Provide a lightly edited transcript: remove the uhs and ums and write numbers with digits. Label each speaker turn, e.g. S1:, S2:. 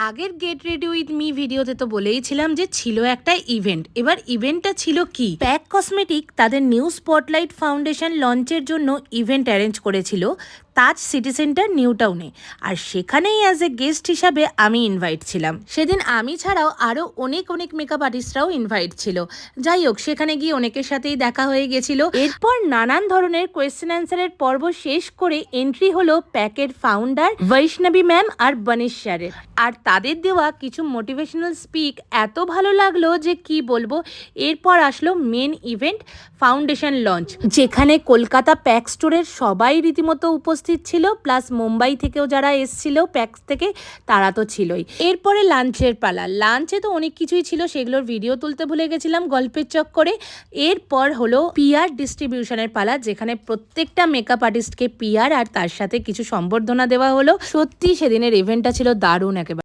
S1: আগের get ready with me ভিডিওতে তো বলেইছিলাম যে ছিল একটা ইভেন্ট। এবার ইভেন্টটা ছিল কি, প্যাক কসমেটিক তাদের নিউ স্পটলাইট ফাউন্ডেশন লঞ্চের জন্য ইভেন্ট অ্যারেঞ্জ করেছিল তাজ সিটি সেন্টার নিউ টাউনে। আর সেখানেই অ্যাজ এ গেস্ট হিসাবে আমি ইনভাইট ছিলাম। সেদিন আমি ছাড়াও আরও অনেক মেকআপ আর্টিস্টরাও ইনভাইট ছিল। যাই হোক, সেখানে গিয়ে অনেকের সাথেই দেখা হয়ে গেছিল। এরপর নানান ধরনের কোয়েশ্চেন অ্যান্সারের পর্ব শেষ করে এন্ট্রি হলো প্যাকের ফাউন্ডার বৈষ্ণবী ম্যাম আর বনিশ স্যারের। আর তাদের দেওয়া কিছু মোটিভেশনাল স্পিক এত ভালো লাগলো যে কি বলবো। এরপর আসলো মেন ইভেন্ট, ফাউন্ডেশন লঞ্চ, যেখানে কলকাতা প্যাক স্টোরের সবাই রীতিমতো উপস্থিত ছিল, প্লাস মুম্বাই থেকেও যারা এসছিল প্যাক্স থেকে তারা তো ছিলই। এরপরে লাঞ্চের পালা। লাঞ্চে তো অনেক কিছুই ছিল, সেগুলোর ভিডিও তুলতে ভুলে গেছিলাম গল্পের চক্করে। এরপর হলো পিআর ডিস্ট্রিবিউশনের পালা, যেখানে প্রত্যেকটা মেকআপ আর্টিস্টকে পিআর আর তার সাথে কিছু সম্বর্ধনা দেওয়া হলো। সত্যি সেদিনের ইভেন্টটা ছিল দারুণ একেবারে।